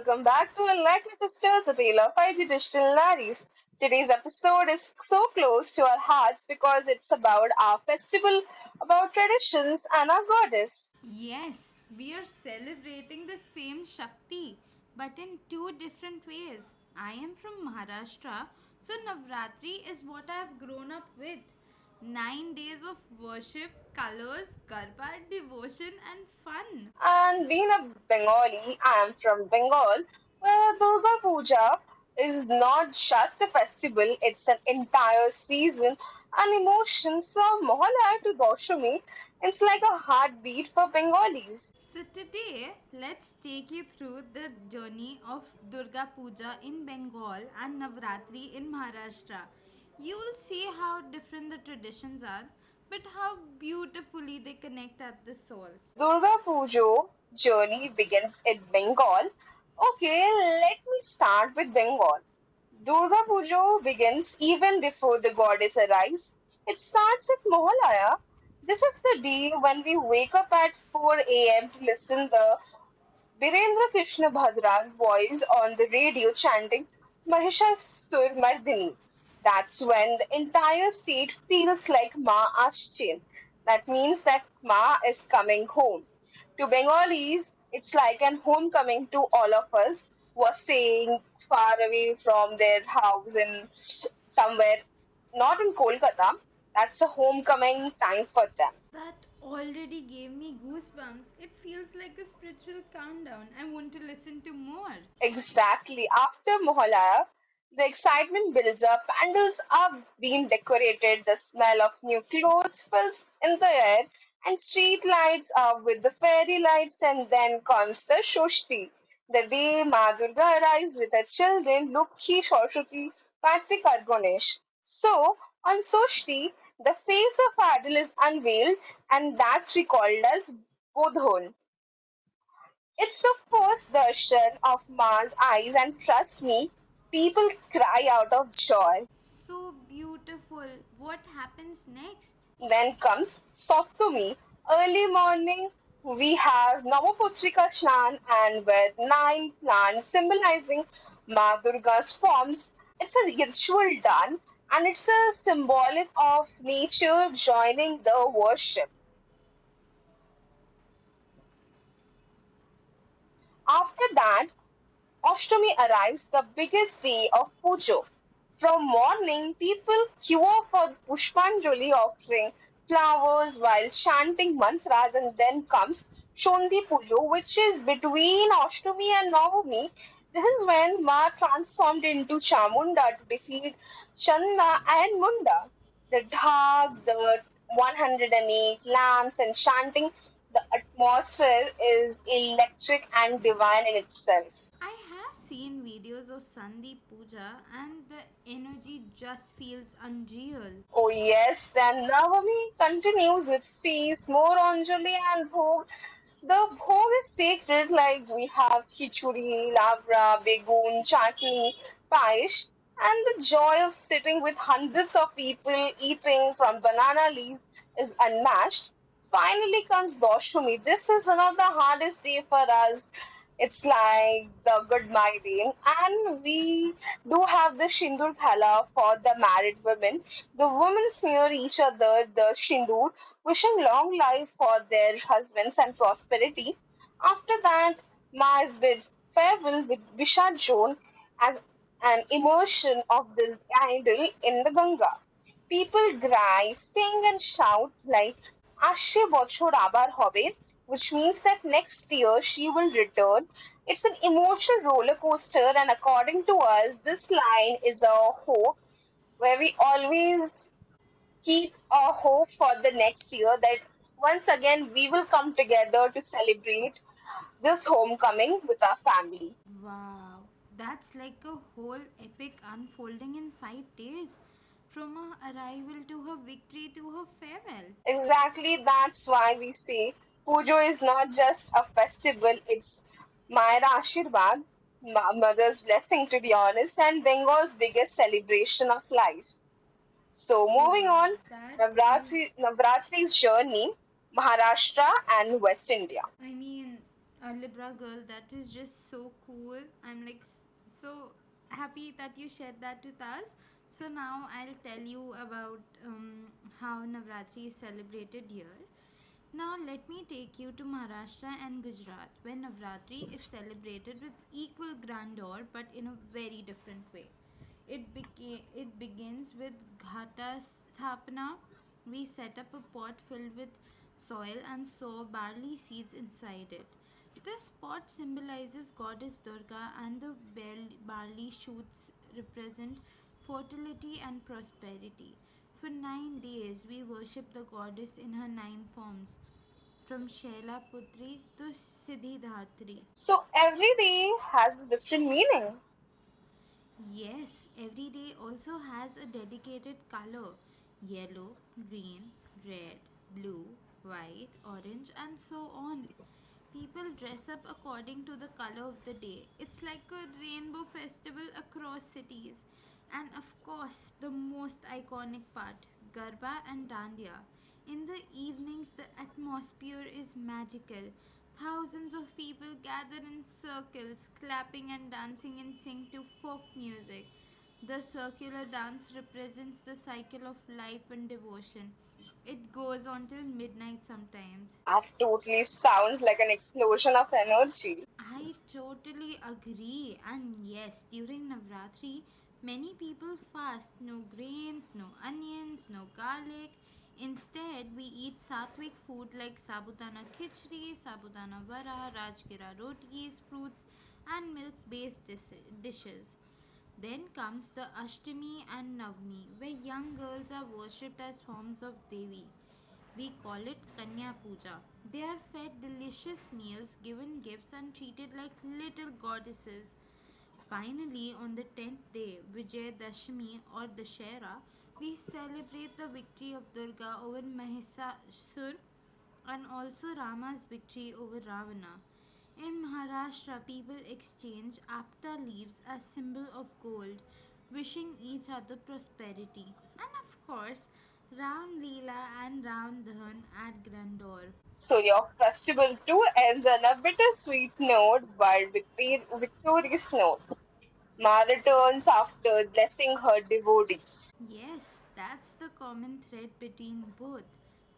welcome back to Unlikely Sisters, a tale of five Digital Naaris. Today's episode is so close to our hearts because it's about our festival, about traditions, and our goddess. Yes, we are celebrating the same Shakti, but in two different ways. I am from Maharashtra, so Navratri is what I have grown up with. 9 days of worship, colors, garba, devotion, and fun. And being a Bengali, I am from Bengal, where Durga Puja is not just a festival, it's an entire season and emotion from Mohalaya to Doshami. It's like a heartbeat for Bengalis. So today, let's take you through the journey of Durga Puja in Bengal and Navratri in Maharashtra. You will see how different the traditions are, but how beautifully they connect at the soul. Durga Pujo journey begins in Bengal. Okay, let me start with Bengal. Durga Pujo begins even before the goddess arrives. It starts at Mohalaya. This is the day when we wake up at 4 a.m. to listen the Birendra Krishna Bhadra's voice on the radio chanting Mahishasur Mardini. That's when the entire state feels like Ma Ashchin. That means that Ma is coming home. To Bengalis, it's like an homecoming to all of us who are staying far away from their house in somewhere, not in Kolkata. That's a homecoming time for them. That already gave me goosebumps. It feels like a spiritual countdown. I want to listen to more. Exactly. After Mohalaya, the excitement builds up. Pandals are being decorated. The smell of new clothes fills in the air, and street lights are with the fairy lights. And then comes the Shoshti, the day Ma Durga arrives with her children, Lukhi, Saraswati, Kartik, and Ganesh. So, on Soshti, the face of Adil is unveiled, and that's recalled as Bodhon. It's the first darshan of Ma's eyes, and trust me, people cry out of joy. So beautiful. What happens next? Then comes Saptami. Early morning, we have Navaputrika Snan and with nine plants symbolizing Ma Durga's forms. It's a ritual done and it's a symbolic of nature joining the worship. After that, Ashtami arrives, the biggest day of Pujo. From morning, people queue for Pushpanjali offering flowers while chanting mantras, and then comes Shondi Pujo, which is between Ashtami and Navami. This is when Ma transformed into Chamunda to defeat Chanda and Munda. The dhag, the 108 lamps, and chanting, the atmosphere is electric and divine in itself. I have seen videos of Sandeep Puja and the energy just feels unreal. Oh yes, then Navami continues with feast, more Anjali and Bhog. The Bhog is sacred, like we have khichuri, lavra, begun, chutney, paish, and the joy of sitting with hundreds of people eating from banana leaves is unmatched. Finally comes Doshami. This is one of the hardest day for us. It's like the goodbye day, and we do have the Shindur Thala for the married women. The women smear each other the Shindur, wishing long life for their husbands and prosperity. After that, Mars bid farewell with Vishajon as an immersion of the idol in the Ganga. People cry, sing, and shout like "Ashe bochor abar hobe," which means that next year she will return. It's an emotional roller coaster, and according to us, this line is a hope where we always keep a hope for the next year that once again we will come together to celebrate this homecoming with our family. Wow, that's like a whole epic unfolding in 5 days. From her arrival to her victory to her farewell. Exactly, that's why we say Pujo is not just a festival, it's Mayra Ashirwad, mother's blessing to be honest, and Bengal's biggest celebration of life. So moving Oh, on, that is. Navratri's journey, Maharashtra and West India. I mean, A Libra girl, that is just so cool. I'm like so happy that you shared that with us. So now I'll tell you about how Navratri is celebrated here. Now let me take you to Maharashtra and Gujarat, where Navratri is celebrated with equal grandeur but in a very different way. It begins with Ghata Sthapana. We set up a pot filled with soil and sow barley seeds inside it. This pot symbolizes Goddess Durga, and the barley shoots represent fertility and prosperity. For 9 days, we worship the goddess in her 9 forms, from Shaila Putri to Siddhidatri. So every day has a different meaning. Yes, every day also has a dedicated color: yellow, green, red, blue, white, orange, and so on. People dress up according to the color of the day. It's like a rainbow festival across cities. And of course, the most iconic part, Garba and Dandiya. In the evenings, the atmosphere is magical. Thousands of people gather in circles, clapping and dancing in sync to folk music. The circular dance represents the cycle of life and devotion. It goes on till midnight sometimes. That totally sounds like an explosion of energy. I totally agree. And yes, during Navratri, many people fast: no grains, no onions, no garlic. Instead, we eat sattvic food like sabudana khichdi, sabudana vara, rajgira rotis, fruits, and milk based dishes. Then comes the Ashtami and Navami, where young girls are worshipped as forms of Devi. We call it Kanya Puja. They are fed delicious meals, given gifts, and treated like little goddesses. Finally, on the 10th day, Vijayadashami or Dashera, we celebrate the victory of Durga over Mahisasur and also Rama's victory over Ravana. In Maharashtra, people exchange apta leaves as symbol of gold, wishing each other prosperity. And of course, Ram Leela and Ram Dahan add grandeur. So your festival too ends on a bittersweet note, but victorious note. Ma returns after blessing her devotees. Yes, that's the common thread between both.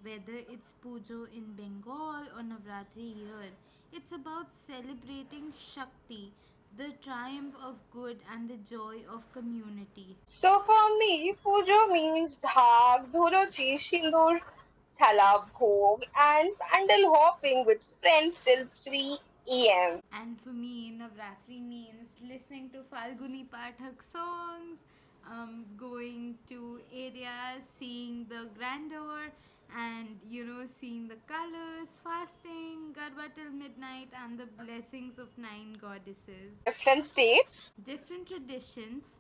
Whether it's Pujo in Bengal or Navratri here, it's about celebrating Shakti, the triumph of good and the joy of community. So for me, pujo means dhak, dhulochi, sindoor, thala, bhog, and pandal hopping with friends till 3 a.m. And for me, Navratri means listening to Falguni Pathak songs, going to areas, seeing the grandeur, and seeing the colors, fasting, Garba till midnight, and the blessings of 9 goddesses. Different states, Different traditions,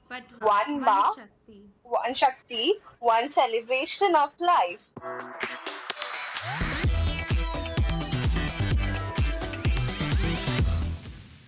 but one one ma, Shakti. one Shakti, one celebration of life.